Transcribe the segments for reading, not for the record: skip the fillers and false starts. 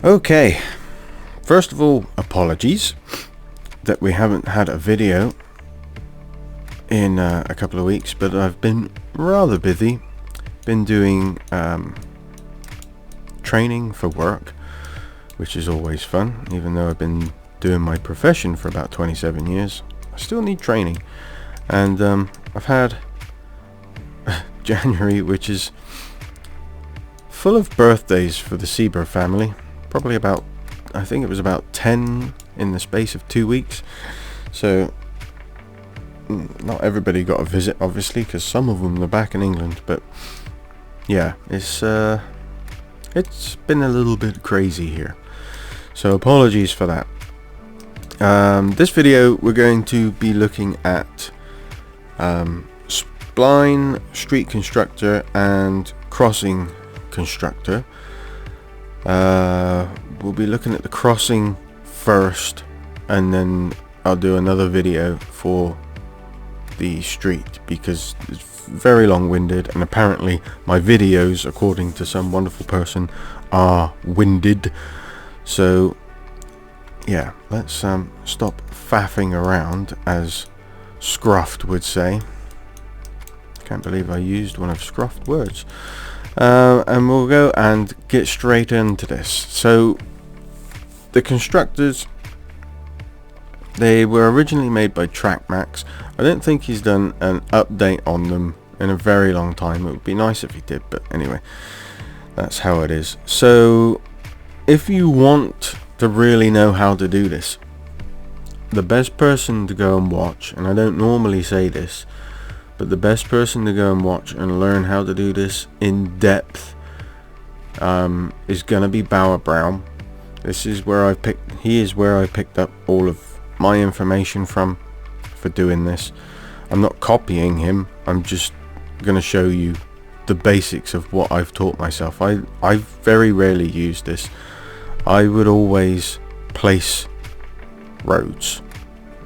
Okay, first of all, apologies that we haven't had a video in a couple of weeks, but I've been rather busy. Been doing training for work, which is always fun. Even though I've been doing my profession for about 27 years, I still need training. And I've had January, which is full of birthdays for the Ceebur family. Probably about, I think it was about 10 in the space of 2 weeks. So not everybody got a visit, obviously, because some of them are back in England. But yeah, it's been a little bit crazy here, so apologies for that. This video we're going to be looking at Spline, Street Constructor and Crossing Constructor. We'll be looking at the crossing first, and then I'll do another video for the street because it's very long-winded, and apparently my videos, according to some wonderful person, are winded. So yeah, let's stop faffing around, as Scruffed would say. Can't believe I used one of Scruffed words. And we'll go and get straight into this. So the constructors, they were originally made by TrackMax. I don't think he's done an update on them in a very long time. It would be nice if he did, but anyway, that's how it is. So if you want to really know how to do this, the best person to go and watch, and I don't normally say this, but the best person to go and watch and learn how to do this in depth is gonna be Bauer Brown. This is where he is where I picked up all of my information from for doing this. I'm not copying him, I'm just gonna show you the basics of what I've taught myself. I very rarely use this. I would always place roads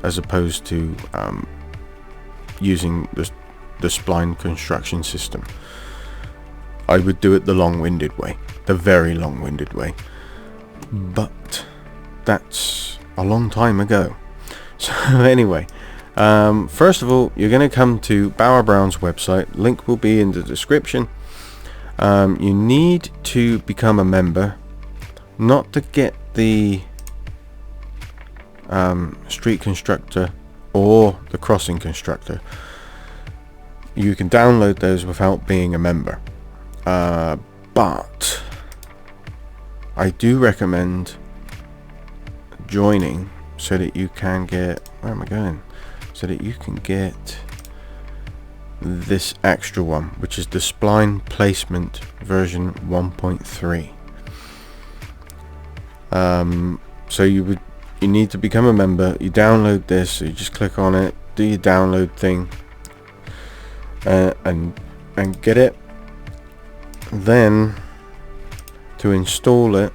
as opposed to using the spline construction system. I would do it the long-winded way, the very long-winded way, but that's a long time ago. So anyway, first of all, you're going to come to Bauer Brown's website. Link will be in the description. You need to become a member, not to get the Street Constructor or the Crossing Constructor. You can download those without being a member, but I do recommend joining so that you can get, where am I going, so that you can get this extra one, which is the Spline placement version 1.3. So you need to become a member. You download this, so you just click on it, do your download thing, and get it. Then to install it,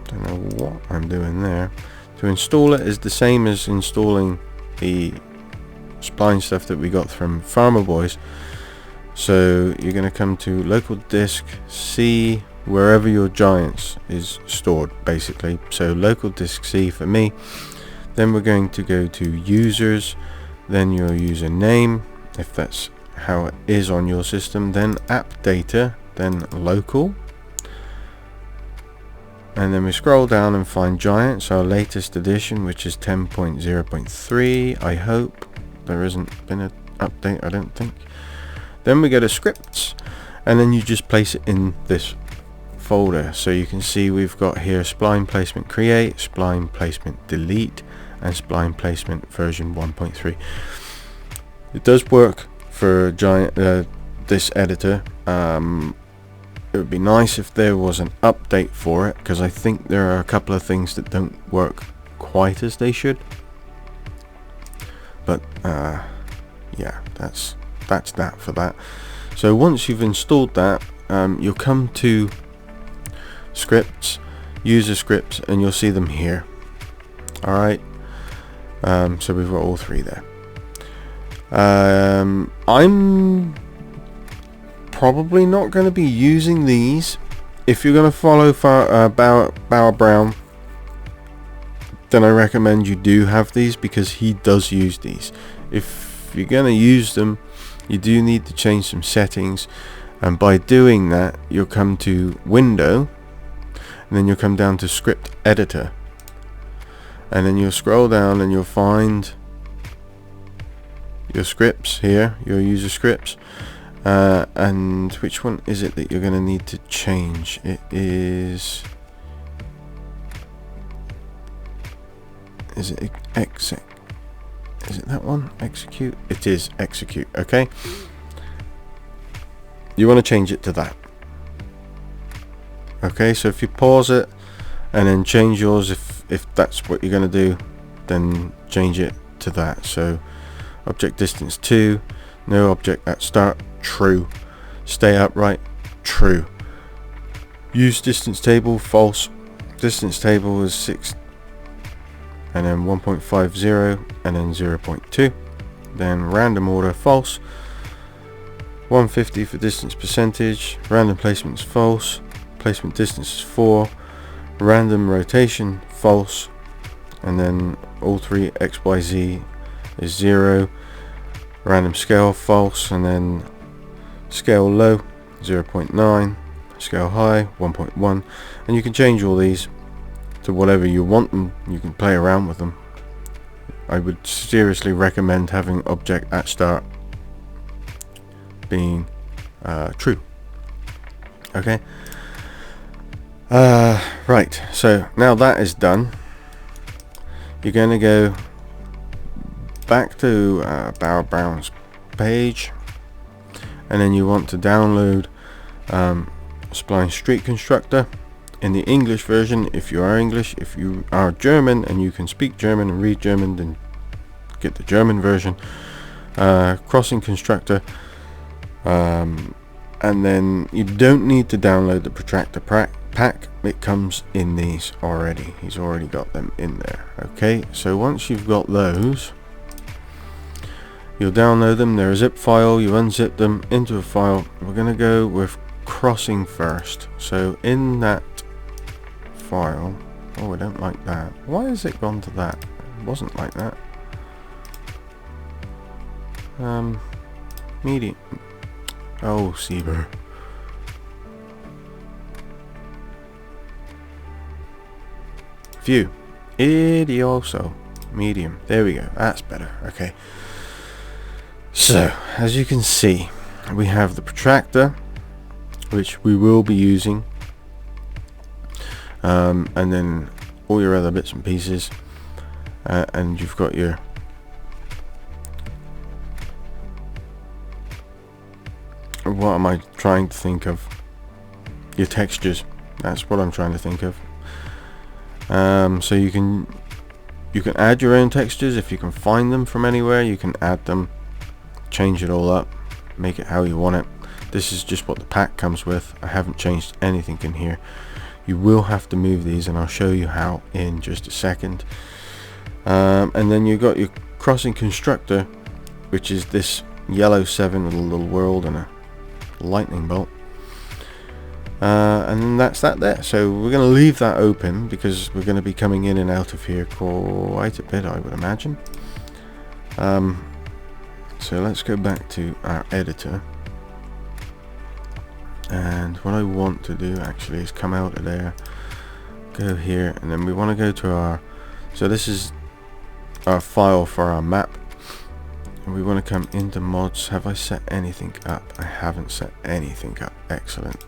don't know what I'm doing there. To install it is the same as installing the spline stuff that we got from FarmerBoys. So you're going to come to local disk C, wherever your giants is stored, basically. So local disk C for me. Then we're going to go to users, then your username, if that's how it is on your system, then app data, then local, and then we scroll down and find giants, our latest edition, which is 10.0.3. I hope there hasn't been an update, I don't think. Then we go to scripts, and then you just place it in this folder. So you can see we've got here spline placement create, spline placement delete, and spline placement version 1.3. It does work for giant this editor. It would be nice if there was an update for it, because I think there are a couple of things that don't work quite as they should. But yeah, that's that for that. So once you've installed that, you'll come to scripts, user scripts, and you'll see them here. Alright, so we've got all three there. I'm probably not going to be using these if you're going to follow Bauer Brown, then I recommend you do have these, because he does use these. If you're going to use them, you do need to change some settings, and by doing that you'll come to Window, and then you'll come down to Script Editor, and then you'll scroll down and you'll find your scripts here, your user scripts, and which one is it that you're going to need to change? It is it exec? Is it that one? Execute? It is execute. Okay, you want to change it to that. Okay, so if you pause it and then change yours, if that's what you're going to do, then change it to that. So object distance 2, no object at start, true. Stay upright, true. Use distance table, false. Distance table is 6, and then 1.50, and then 0.2. Then random order, false. 150 for distance percentage. Random placement is false. Placement distance is 4. Random rotation, false. And then all three XYZ is 0. Random scale, false. And then scale low, 0.9. Scale high, 1.1. And you can change all these to whatever you want them. You can play around with them. I would seriously recommend having object at start being true. Okay. Right, so now that is done, you're going to go back to Bauer Brown's page, and then you want to download Spline Street Constructor in the English version. If you are English, if you are German and you can speak German and read German, then get the German version. Crossing Constructor, and then you don't need to download the Protractor pack. It comes in these already. He's already got them in there. Okay, so once you've got those, you'll download them. They're a zip file. You unzip them into a file. We're going to go with crossing first. So in that file, oh, I don't like that. Why has it gone to that? It wasn't like that. Medium. Oh, Ceebur. View. Idioso. Medium. There we go. That's better. Okay. So, as you can see, we have the protractor, which we will be using, and then all your other bits and pieces, and you've got your what am I trying to think of? Your textures. That's what I'm trying to think of. So you can add your own textures if you can find them from anywhere. You can add them, change it all up, make it how you want it. This is just what the pack comes with. I haven't changed anything in here. You will have to move these, and I'll show you how in just a second. And then you've got your crossing constructor, which is this yellow 7 with a little world and a lightning bolt. And then that's that there. So we're going to leave that open because we're going to be coming in and out of here quite a bit, I would imagine. So let's go back to our editor, and what I want to do actually is come out of there, go here, and then we want to go to our, so this is our file for our map, and we want to come into mods. Have I set anything up? I haven't set anything up. Excellent.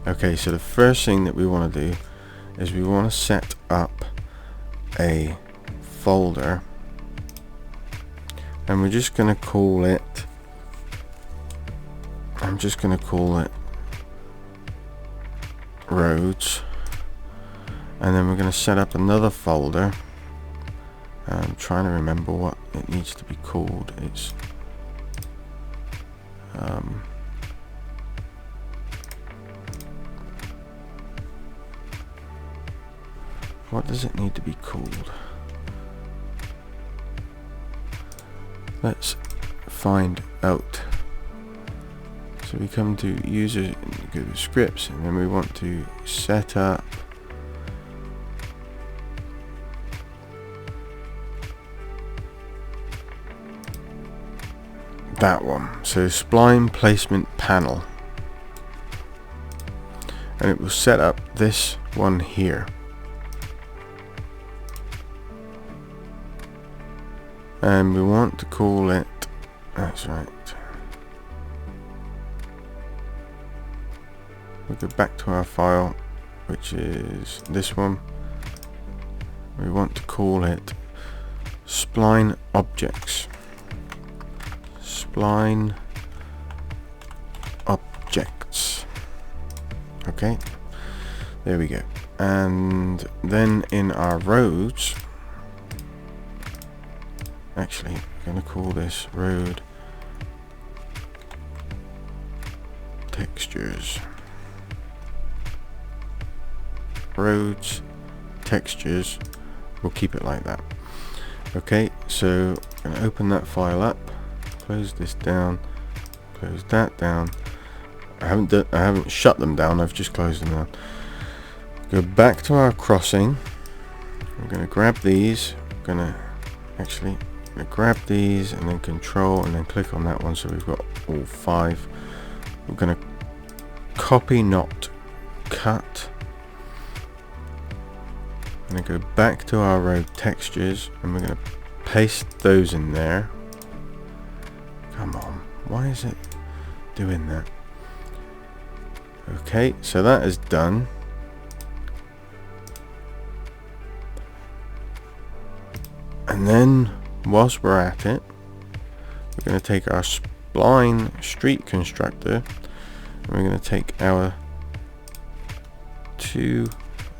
Okay, so the first thing that we want to do is we want to set up a folder, and we're just going to call it, I'm just going to call it roads, and then we're going to set up another folder. I'm trying to remember what it needs to be called. It's what does it need to be called? Let's find out. So we come to user, go to scripts, and then we want to set up that one. So spline placement panel, and it will set up this one here. And we want to call it, that's right, we'll go back to our file, which is this one. We want to call it spline objects. Spline objects. Okay, there we go. And then in our roads, actually I'm going to call this road textures. Roads textures, we'll keep it like that. Okay, so I'm going to open that file up, close this down, close that down. I haven't shut them down, I've just closed them down. Go back to our crossing. I'm going to grab these, I'm going to grab these and then control and then click on that one, so we've got all 5. We're going to copy, not cut. I'm going to go back to our road textures and we're going to paste those in there. Come on, why is it doing that? Okay, so that is done. And then whilst we're at it, we're going to take our spline street constructor and we're going to take our 2,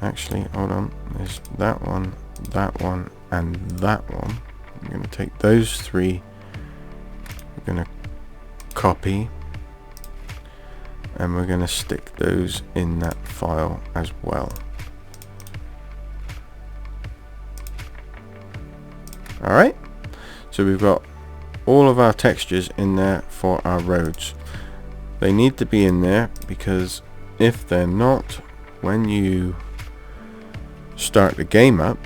actually hold on, there's that one, and that one. We're going to take those 3, we're going to copy, and we're going to stick those in that file as well. Alright, so we've got all of our textures in there for our roads. They need to be in there because if they're not, when you start the game up,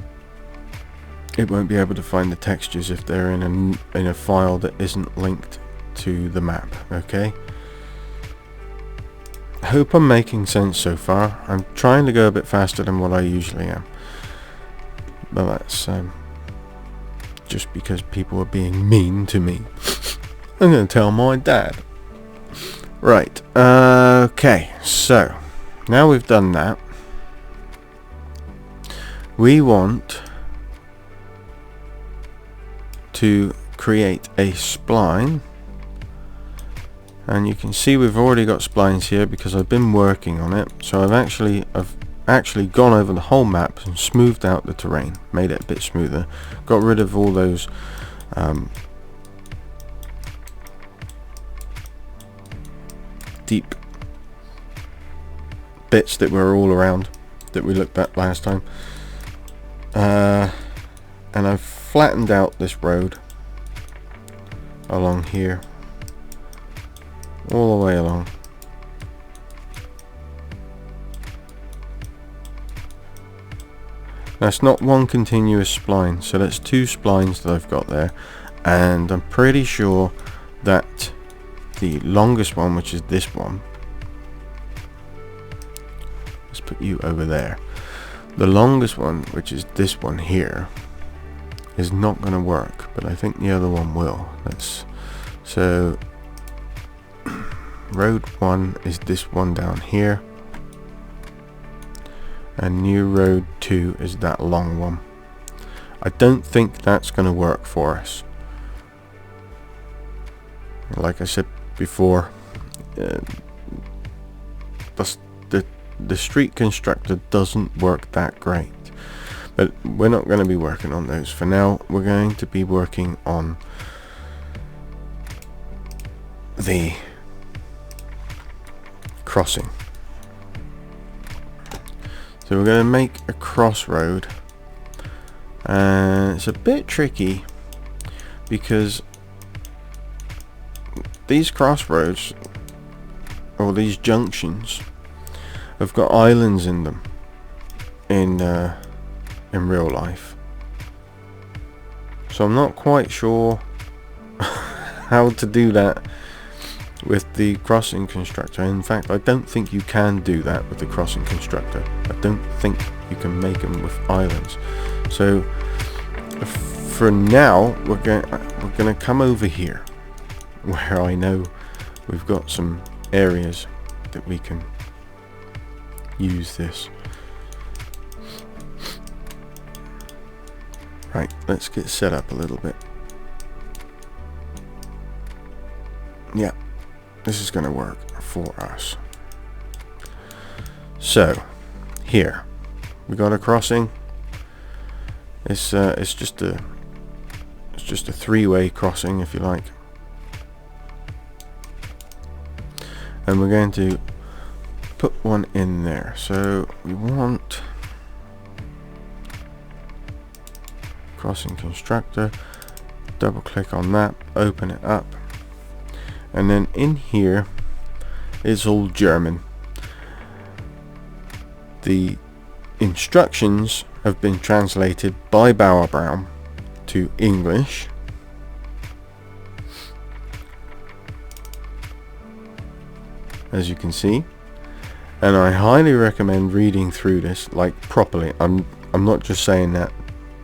it won't be able to find the textures if they're in a file that isn't linked to the map. Okay, I hope I'm making sense so far. I'm trying to go a bit faster than what I usually am, but that's just because people are being mean to me. I'm going to tell my dad. Right, okay, so now we've done that, we want to create a spline, and you can see we've already got splines here because I've been working on it. So I've actually gone over the whole map and smoothed out the terrain, made it a bit smoother, got rid of all those deep bits that were all around that we looked at last time, and I've flattened out this road along here, all the way along. That's not one continuous spline, so that's 2 splines that I've got there, and I'm pretty sure that the longest one, which is this one, let's put you over there, the longest one, which is this one here, is not going to work, but I think the other one will. So road 1 is this one down here, and new road 2 is that long one. I don't think that's going to work for us. Like I said before, the street constructor doesn't work that great, but we're not going to be working on those for now. We're going to be working on the crossing. So we're going to make a crossroad, and it's a bit tricky because these crossroads or these junctions have got islands in them in real life. So I'm not quite sure how to do that with the crossing constructor. In fact, I don't think you can do that with the crossing constructor. I don't think you can make them with islands. So for now, we're going to come over here where I know we've got some areas that we can use this. Right, let's get set up a little bit. Yeah, this is going to work for us. So here we got a crossing. It's just a three-way crossing, if you like, and we're going to put one in there. So we want crossing constructor, double click on that, open it up, and then in here is all German. The instructions have been translated by Bauer to English, as you can see, and I highly recommend reading through this like properly. I'm not just saying that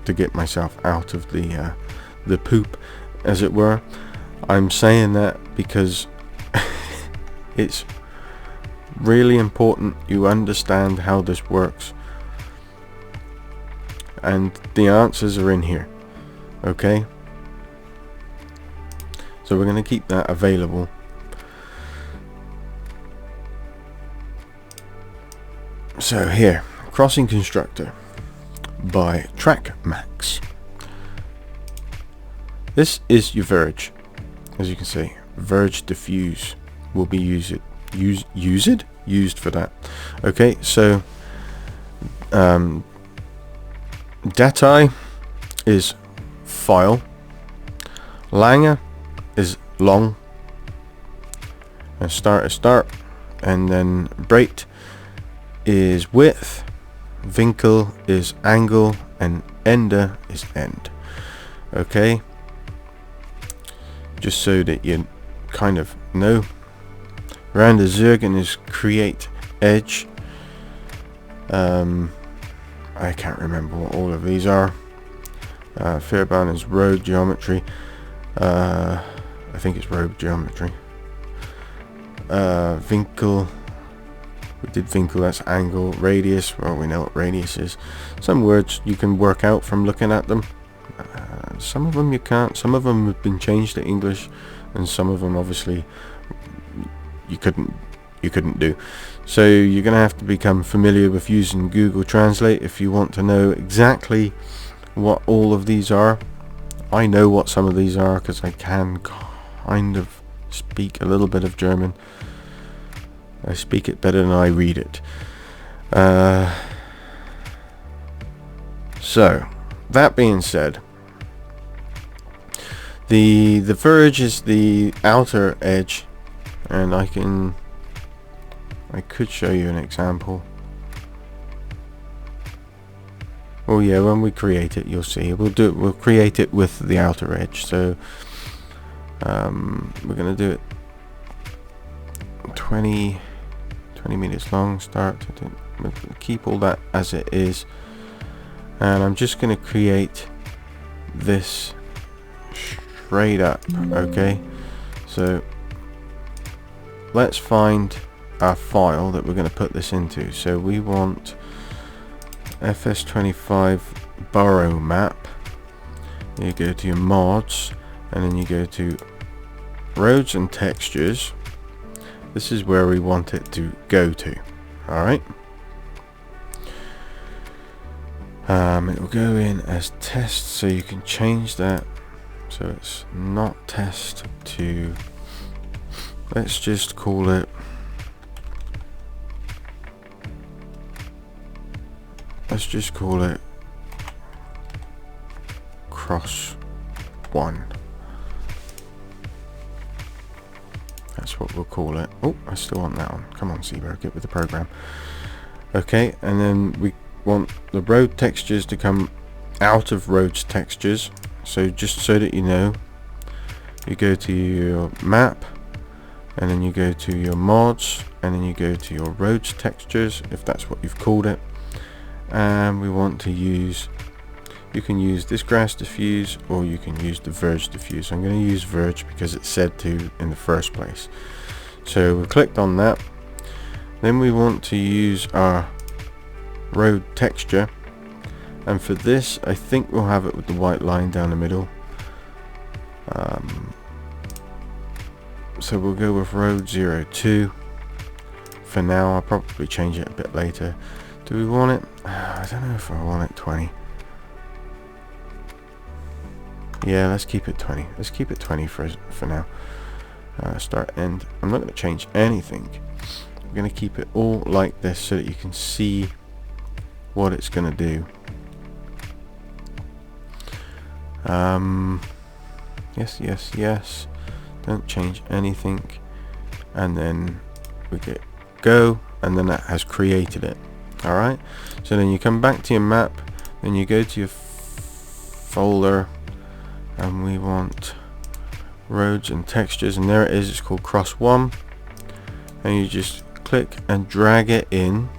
to get myself out of the poop, as it were. I'm saying that because it's really important you understand how this works, and the answers are in here. Okay, so we're going to keep that available. So here, crossing constructor by TrackMax. This is your verge. As you can see, verge diffuse will be used for that. Okay, so Datei is file, Lange is long, and start is start, and then Breit is width, Winkel is angle, and Ende is end. Okay, just so that you kind of know. Rande Zergen is create edge. I can't remember what all of these are. Vierbahnhof is road geometry. I think it's road geometry. Winkel, we did Winkel, that's angle. Radius, well, we know what radius is. Some words you can work out from looking at them. Some of them you can't. Some of them have been changed to English, and some of them obviously you couldn't do. So you're gonna have to become familiar with using Google Translate if you want to know exactly what all of these are. I know what some of these are because I can kind of speak a little bit of German. I speak it better than I read it. So that being said, the verge is the outer edge, and I could show you an example. Oh yeah, when we create it, you'll see. We'll create it with the outer edge. So we're gonna do it 20 meters long. Start. We'll keep all that as it is, and I'm just gonna create this straight up. Okay, so let's find our file that we're going to put this into. So we want FS25 Borough Map. You go to your mods, and then you go to roads and textures. This is where we want it to go to. Alright, it will go in as test, so you can change that so it's not test to, let's just call it cross 1. That's what we'll call it. Oh, I still want that one. Come on, Ceebur, get with the program. Okay, and then we want the road textures to come out of roads textures. So just so that you know, you go to your map, and then you go to your mods, and then you go to your roads textures, if that's what you've called it. And we want to use, you can use this grass diffuse, or you can use the verge diffuse. I'm going to use verge because it's said to in the first place. So we clicked on that. Then we want to use our road texture, and for this I think we'll have it with the white line down the middle. So we'll go with road 02 for now. I'll probably change it a bit later. Do we want it? I don't know if I want it 20. Yeah, let's keep it 20. Let's keep it 20 for now. Start, end. I'm not going to change anything. I'm going to keep it all like this so that you can see what it's going to do. Yes, yes, yes. Don't change anything. And then we get go, and then that has created it. Alright, so then you come back to your map, then you go to your folder, and we want roads and textures, and there it is. It's called cross 1, and you just click and drag it in,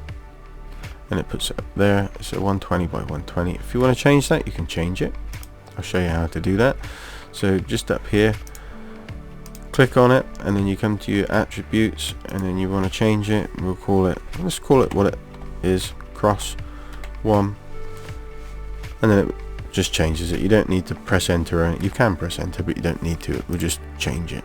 and it puts it up there. It's a 120 by 120. If you want to change that, you can change it. I'll show you how to do that. So just up here, click on it, and then you come to your attributes, and then you want to change it. We'll call it, let's call it what it is, cross 1, and then it just changes it. You don't need to press enter. You can press enter, but you don't need to. It will just change it.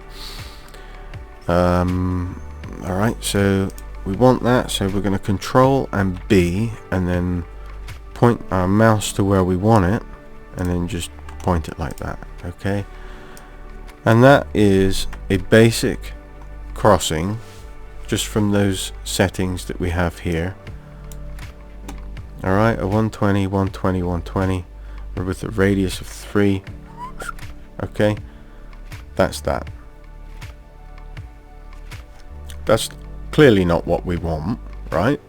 Alright, so we want that, so we're going to control and B, and then point our mouse to where we want it, and then just point it like that. Okay, and that is a basic crossing just from those settings that we have here. Alright, a 120, 120, 120 with a radius of 3. Okay, that's that. That's clearly not what we want, right?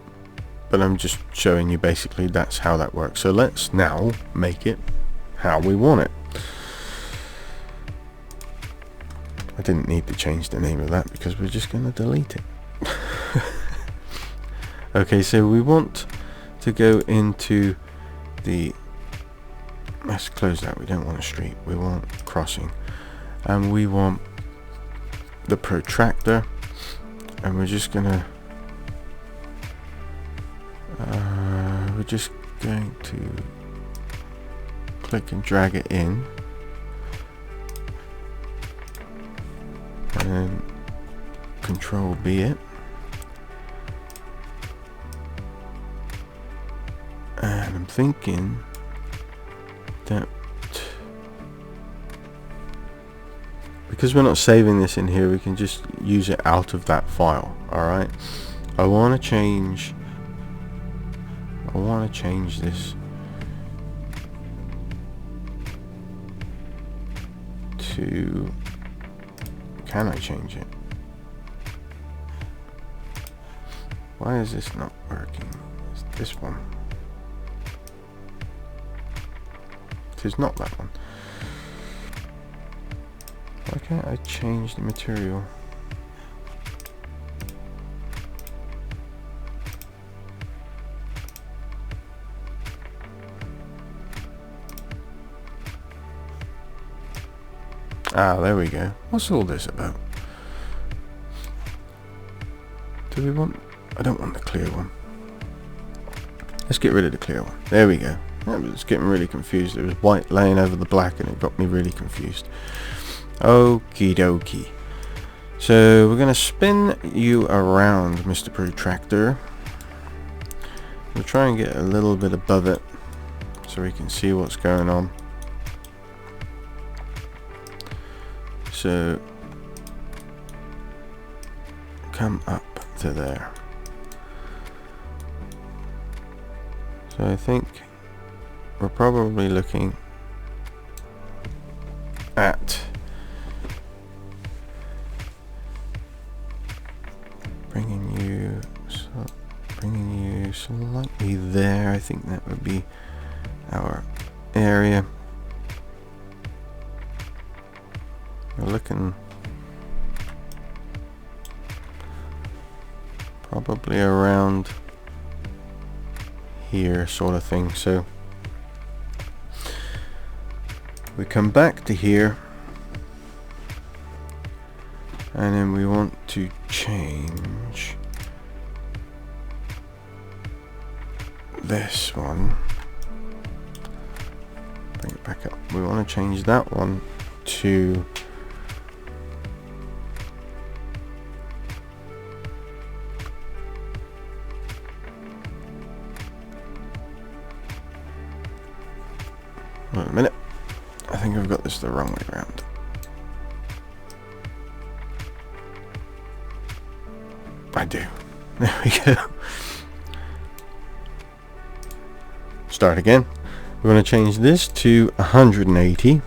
But I'm just showing you basically that's how that works. So let's now make it how we want it. I didn't need to change the name of that because we're just going to delete it. Okay, so we want to go into the, let's close that. We don't want a street, we want crossing, and we want the protractor, and we're just gonna we're just going to click and drag it in, and then control B it, and I'm thinking that because we're not saving this in here, we can just use it out of that file. Alright, I want to change this to, can I change it? Why is this not working? It's this one. It is not that one. Why can't I change the material? Ah, there we go. What's all this about? Do we want, I don't want the clear one. Let's get rid of the clear one. There we go. I was getting really confused. It was white laying over the black and it got me really confused. Okie dokie. So we're going to spin you around, Mr. Protractor. We'll try and get a little bit above it so we can see what's going on. So come up to there. So I think we're probably looking at think that would be our area. We're looking probably around here, sort of thing. So we come back to here, and then we want to change this one. Bring it back up. We want to change that one to wait a minute. I think I've got this the wrong way around. I do. There we go. Start again. We're going to change this to 180.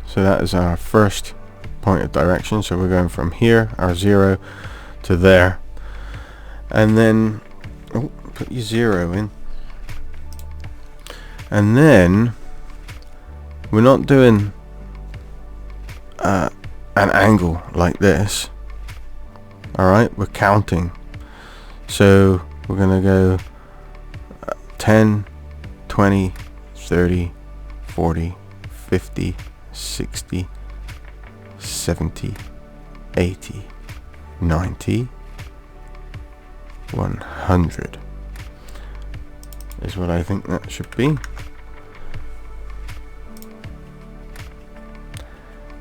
So that is our first point of direction. So we're going from here, our 0, to there. And then, oh, put your 0 in. And then we're not doing an angle like this. Alright, we're counting. So we're going to go 10, 20, 30, 40, 50, 60, 70, 80, 90, 100 is what I think that should be.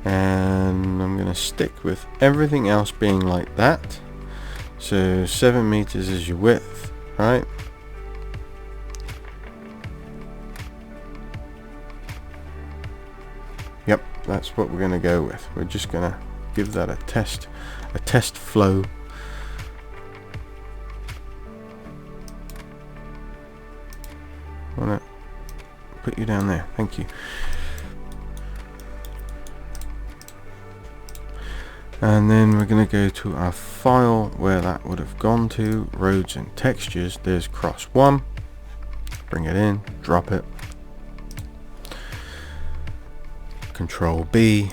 And I'm going to stick with everything else being like that. So 7 meters is your width, right? Yep, that's what we're going to go with. We're just going to give that a test flow. I want to put you down there. Thank you. And then we're going to go to our file where that would have gone to, roads and textures. There's cross 1. Bring it in, drop it. Control B,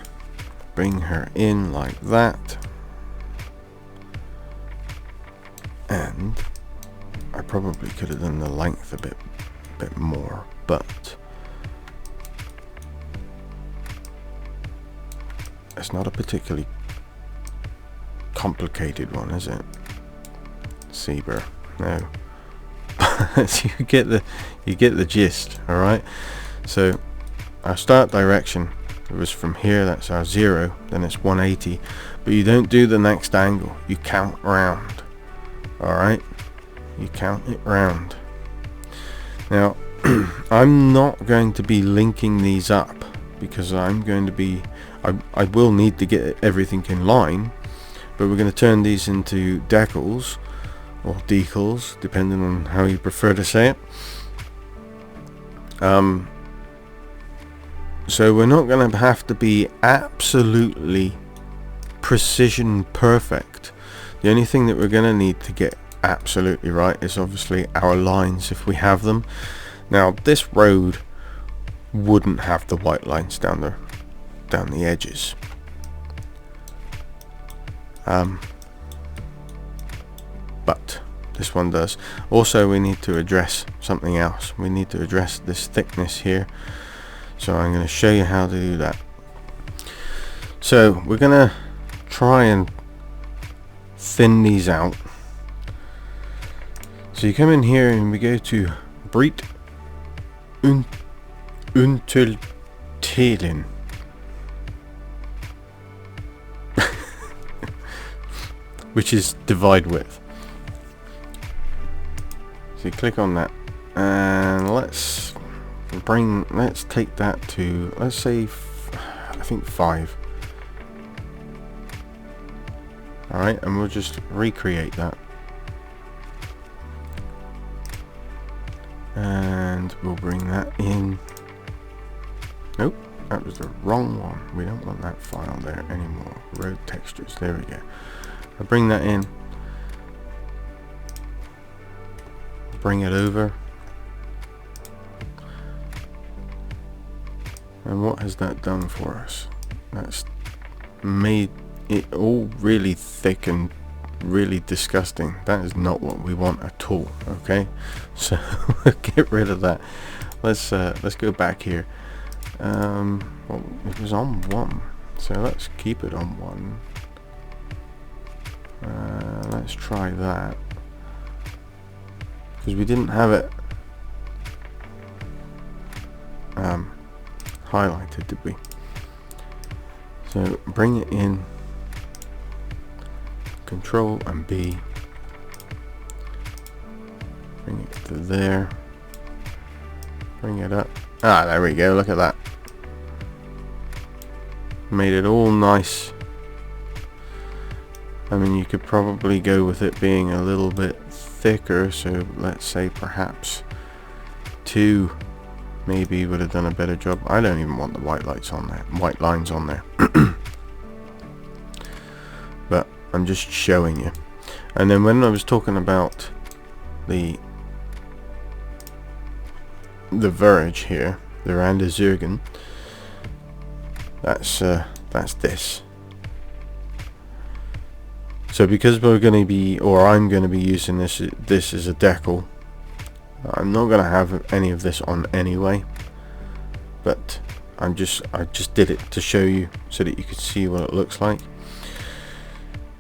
bring her in like that. And I probably could have done the length a bit more, but it's not a particularly complicated one, is it? Ceebur, no. So you get the gist. All right. So our start direction was from here. That's our 0. Then it's 180. But you don't do the next angle. You count round. All right. You count it round. Now, I'm not going to be linking these up because I'm going to be. I will need to get everything in line. But we're going to turn these into decals or decals, depending on how you prefer to say it. So we're not going to have to be absolutely precision perfect. The only thing that we're going to need to get absolutely right is obviously our lines, if we have them. Now this road wouldn't have the white lines down the edges. But this one does. Also, we need to address something else. We need to address this thickness here. So I'm going to show you how to do that. So we're going to try and thin these out. So you come in here and we go to Breed Unterteilen. Which is divide width. So you click on that, and let's take that to, let's say, I think 5. All right, and we'll just recreate that, and we'll bring that in. Nope, that was the wrong one. We don't want that file there anymore. Road textures. There we go. I'll bring that in, bring it over. And what has that done for us? That's made it all really thick and really disgusting. That is not what we want at all. Okay, so get rid of that. Let's go back here. Well, it was on 1, so let's keep it on 1. Let's try that, because we didn't have it highlighted, did we? So bring it in, Control and B, bring it to there, bring it up. Ah, there we go, look at that. Made it all nice. I mean, you could probably go with it being a little bit thicker, so let's say perhaps 2 maybe would have done a better job. I don't even want the white lights on there, white lines on there. But I'm just showing you. And then when I was talking about the verge here, the Randa Zergen, that's this. So because we're going to be, or I'm going to be using this as a decal, I'm not going to have any of this on anyway, but I just did it to show you so that you could see what it looks like.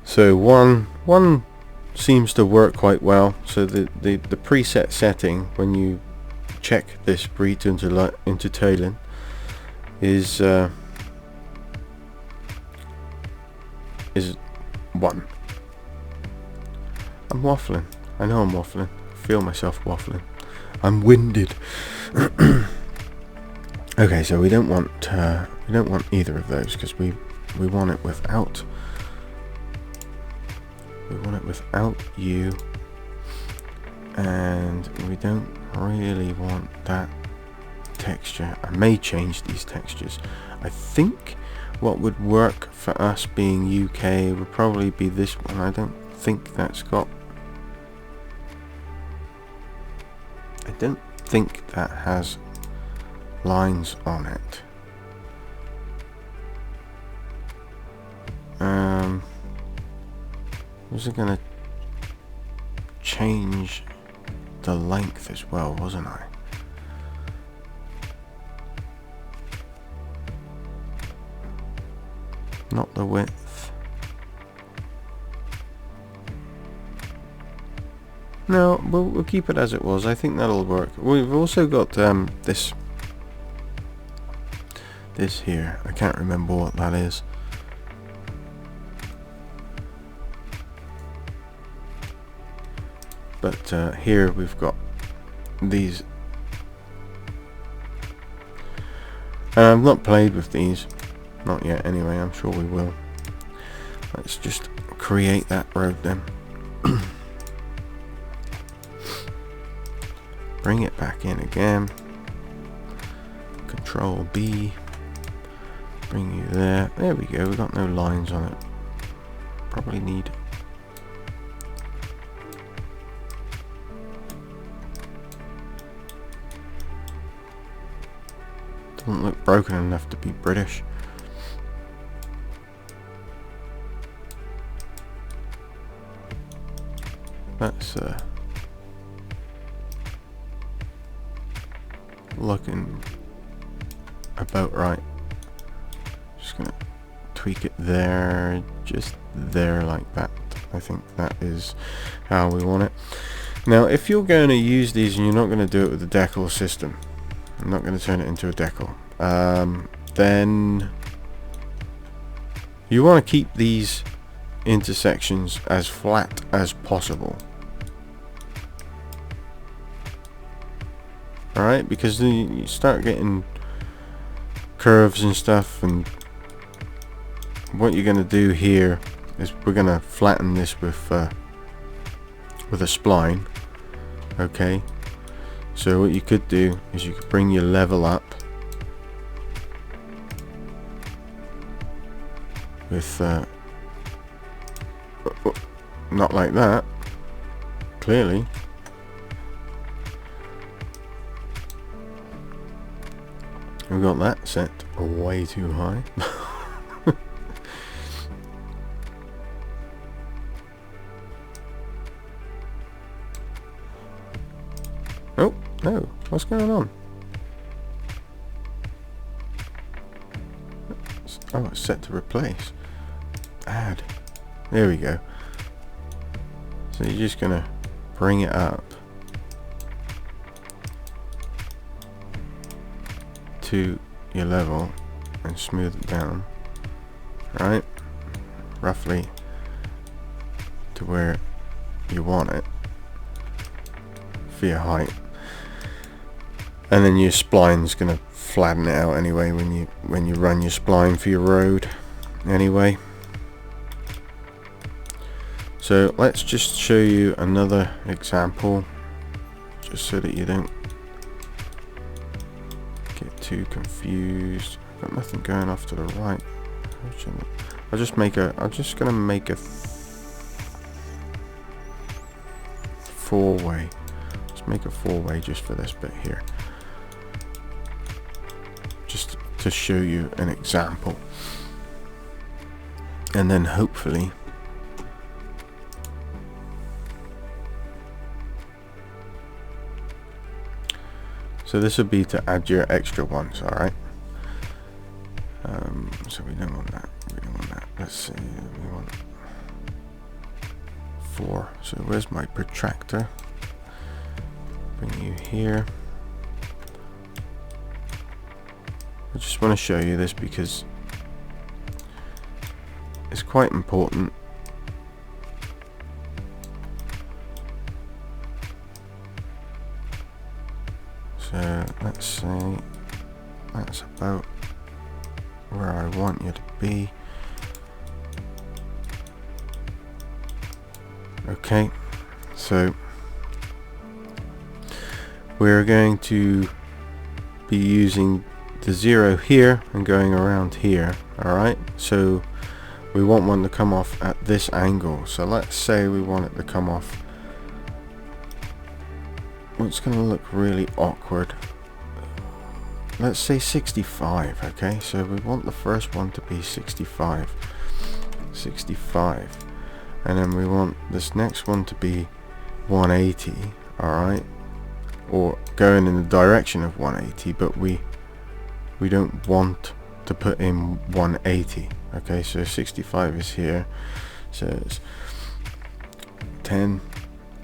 So one seems to work quite well. So the preset setting when you check this breed into tailing is 1. I'm waffling. I know I'm waffling. I feel myself waffling. I'm winded. Okay, so we don't want either of those, because we want it without. We want it without you, and we don't really want that texture. I may change these textures. I think what would work for us being UK would probably be this one. I don't think that's got. I don't think that has lines on it. Was it gonna change the length as well, wasn't I? Not the width. No, we'll keep it as it was. I think that'll work. We've also got this here. I can't remember what that is. But here we've got these. And I've not played with these. Not yet anyway, I'm sure we will. Let's just create that road then. Bring it back in again. Control B. Bring you there. There we go, we've got no lines on it. Probably need. Doesn't look broken enough to be British. That's looking about right. Just gonna tweak it there, just there like that. I think that is how we want it. Now if you're going to use these and you're not going to do it with the decal system, I'm not going to turn it into a decal, then you want to keep these intersections as flat as possible. Alright, because then you start getting curves and stuff, and what you're going to do here is we're going to flatten this with a spline. Okay, so what you could do is you could bring your level up with not like that, clearly, we've got that set way too high. Oh no, what's going on? Oh, it's set to replace. Add. There we go. So you're just gonna bring it up to your level and smooth it down, right? Roughly to where you want it for your height. And then your spline's gonna flatten it out anyway when you run your spline for your road anyway. So let's just show you another example, just so that you don't get too confused. I've got nothing going off to the right. I'm just gonna make a four-way. Let's make a four-way just for this bit here, just to show you an example, and then hopefully so this would be to add your extra ones. All right, so we don't want that, let's see, we want 4. So where's my protractor? Bring you here. I just want to show you this because it's quite important. So let's say that's about where I want you to be. Okay, so we're going to be using the 0 here and going around here. Alright, so we want one to come off at this angle. So let's say we want it to come off, what's going to look really awkward, let's say 65. Okay, so we want the first one to be 65, and then we want this next one to be 180. Alright, or going in the direction of 180, but we don't want to put in 180. Okay, so 65 is here, so it's 10,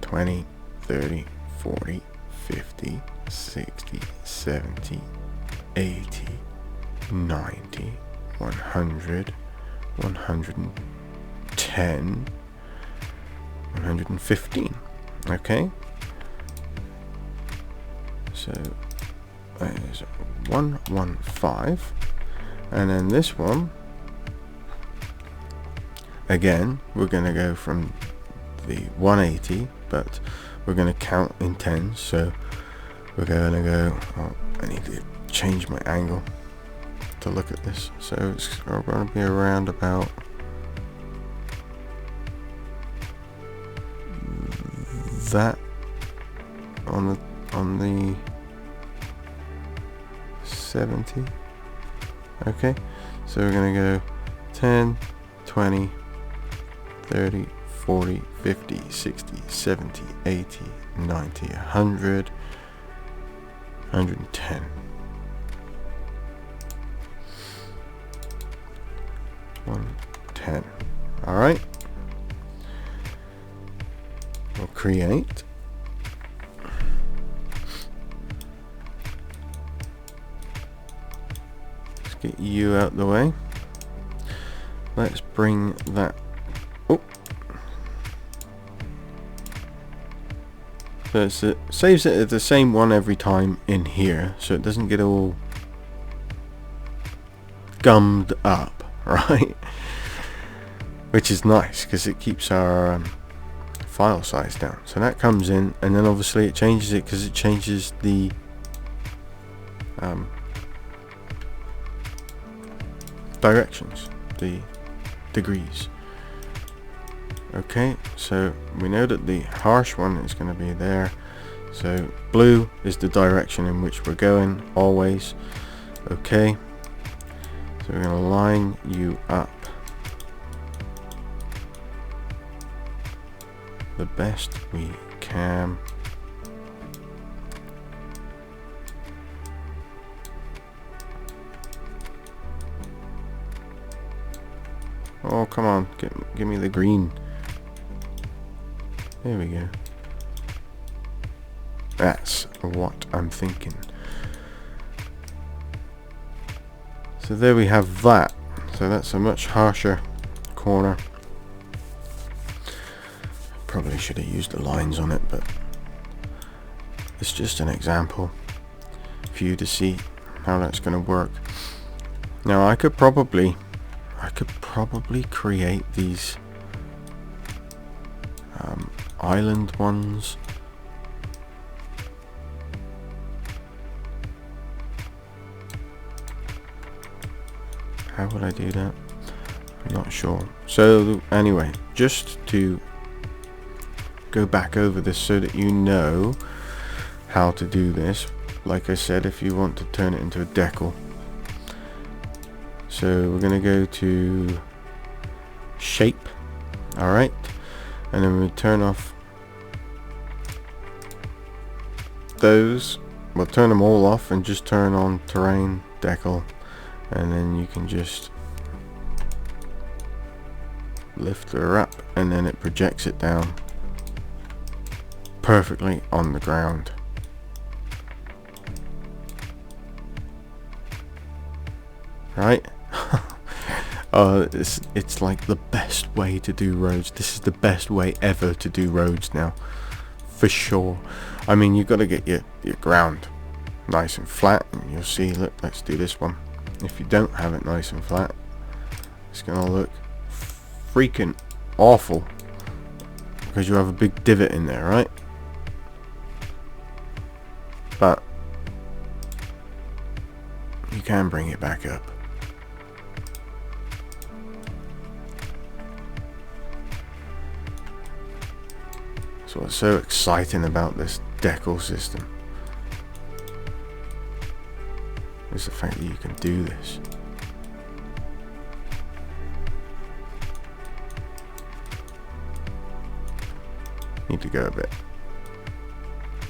20, 30, 40, 50, 60, 70, 80, 90, 100, 110, 115. Okay, so that is 115, and then this one again we're going to go from the 180, but we're going to count in tens. So we're going to go, oh, I need to change my angle to look at this. So it's going to be around about that on the 70. Okay, so we're going to go 10, 20, 30, 40, 50, 60, 70, 80, 90, 100, 110. 110. Alright. We'll create. Let's get you out the way. Let's bring that. Oh. So it saves it at the same one every time in here, so it doesn't get all gummed up, right? Which is nice because it keeps our file size down. So that comes in, and then obviously it changes it because it changes the directions, the degrees. Okay, so we know that the harsh one is going to be there. So blue is the direction in which we're going always. Okay, so we're going to line you up the best we can. Oh, come on, give me the green. There we go. That's what I'm thinking. So there we have that. So that's a much harsher corner. Probably should have used the lines on it, but it's just an example for you to see how that's going to work. Now I could probably create these island ones. How would I do that? I'm not sure. So anyway, just to go back over this so that you know how to do this. Like I said, if you want to turn it into a decal, so we're going to go to shape, alright, and then we'll turn off those. We'll turn them all off and just turn on terrain, decal, and then you can just lift her up and then it projects it down perfectly on the ground. Right? It's like the best way to do roads. This is the best way ever to do roads now, for sure. I mean, you've got to get your ground nice and flat, and you'll see. Look, let's do this one. If you don't have it nice and flat, it's gonna look freaking awful because you have a big divot in there, right? But you can bring it back up. So what's so exciting about this decal system is the fact that you can do this. Need to go a bit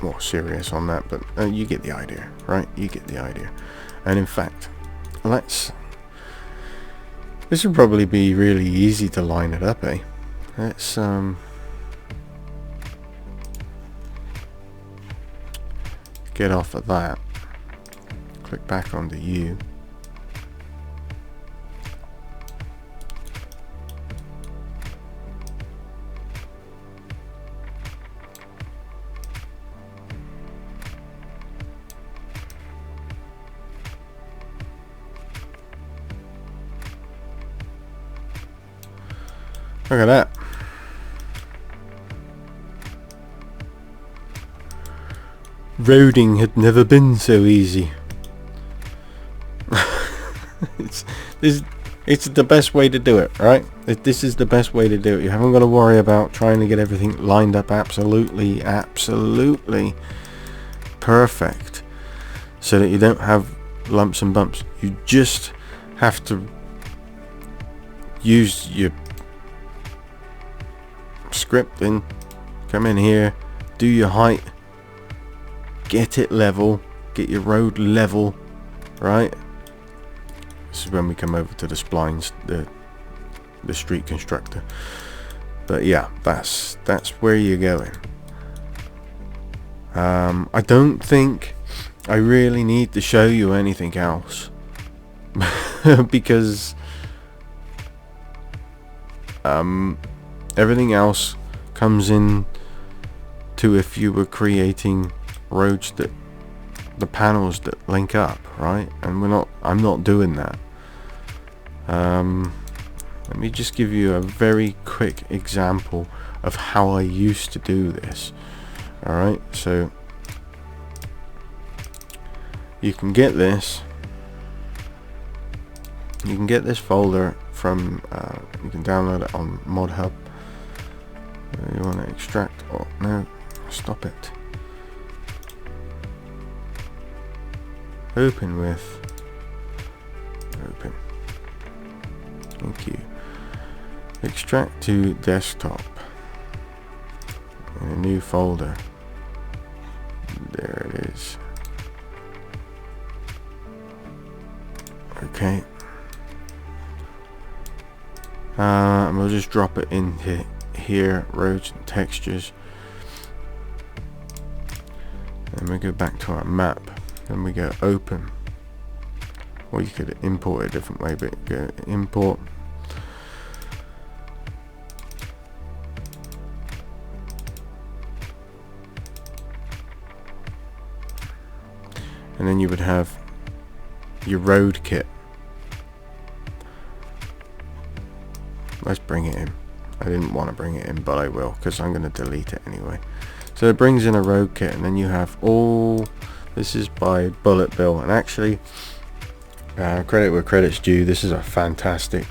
more serious on that, but you get the idea, right? You get the idea. And in fact, this would probably be really easy to line it up, eh? Let's get off of that. Click back onto you. Look at that. Roading had never been so easy. It's the best way to do it, right? This is the best way to do it. You haven't got to worry about trying to get everything lined up absolutely perfect so that you don't have lumps and bumps. You just have to use your script and come in here, do your height, get it level, get your road level, right? This is when we come over to the splines, the street constructor. But yeah, that's where you're going. I don't think I really need to show you anything else because everything else comes in to if you were creating roads that the panels that link up, right? And I'm not doing that. Let me just give you a very quick example of how I used to do this. Alright, so you can get this folder from you can download it on ModHub. You want to extract, oh no, stop it. Open with Open. Thank you. Extract to desktop. In a new folder. There it is. Okay. And we'll just drop it into here, roads and textures. And we go back to our map. Then we go open. Or you could import it a different way, but go import. And then you would have your road kit. Let's bring it in. I didn't want to bring it in, but I will, because I'm going to delete it anyway. So it brings in a road kit, and then you have all... This is by Bullet Bill, and actually, credit where credit's due, this is a fantastic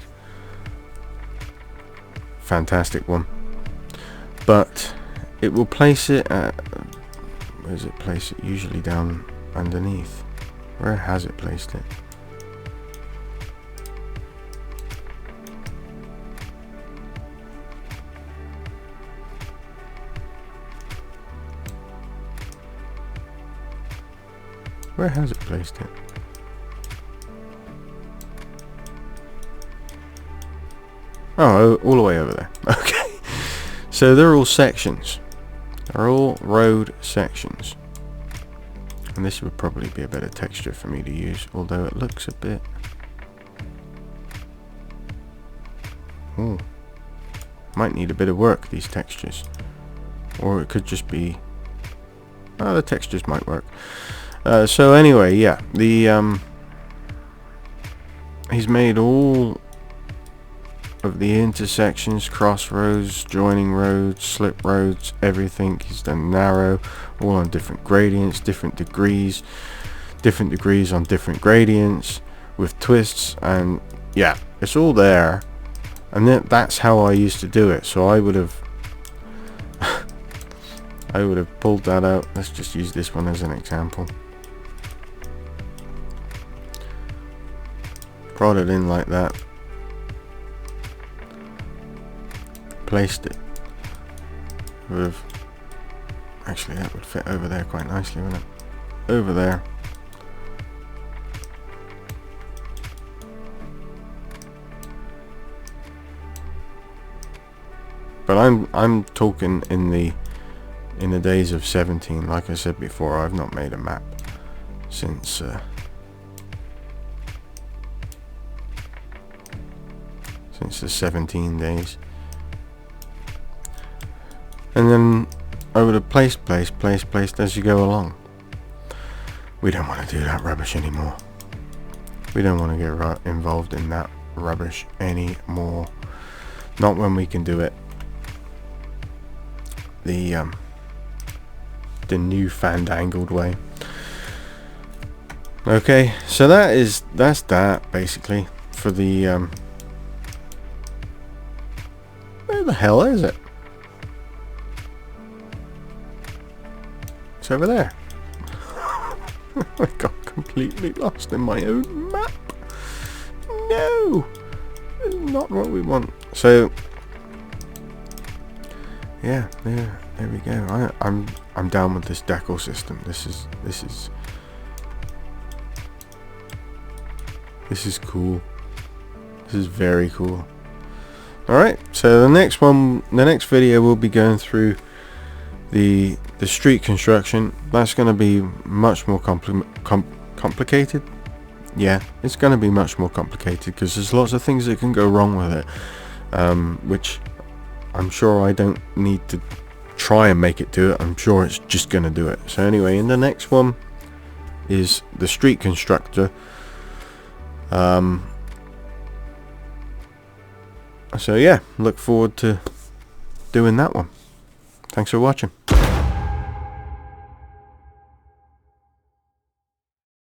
one. But it will place it at... Where does it place it? Usually down underneath. Where has it placed it? Where has it placed it? Oh, all the way over there. Okay. So they're all sections. They're all road sections. And this would probably be a better texture for me to use, although it looks a bit... Ooh. Might need a bit of work, these textures. Or it could just be... Oh, the textures might work. So anyway, yeah, the he's made all of the intersections, crossroads, joining roads, slip roads, everything. He's done narrow, all on different gradients, different degrees on different gradients with twists, and yeah, it's all there. And that's how I used to do it. So I would have pulled that out. Let's just use this one as an example. Brought it in like that. Placed it with... Actually, that would fit over there quite nicely, wouldn't it? Over there. But I'm talking in the days of 17. Like I said before, I've not made a map since the 17 days. And then I would have placed as you go along. We don't want to do that rubbish anymore. We don't want to get involved in that rubbish anymore. Not when we can do it the new fandangled way. Okay, so that's that basically for the where the hell is it? It's over there. I got completely lost in my own map. No, this is not what we want. So yeah, there we go. I'm down with this decal system. This is cool. This is very cool. Alright, so the next video we'll be going through the street construction. That's going to be much more complicated. Yeah, it's going to be much more complicated because there's lots of things that can go wrong with it, which I'm sure I don't need to try and make it do it. I'm sure it's just going to do it. So anyway, in the next one is the street constructor. So yeah, look forward to doing that one. Thanks for watching.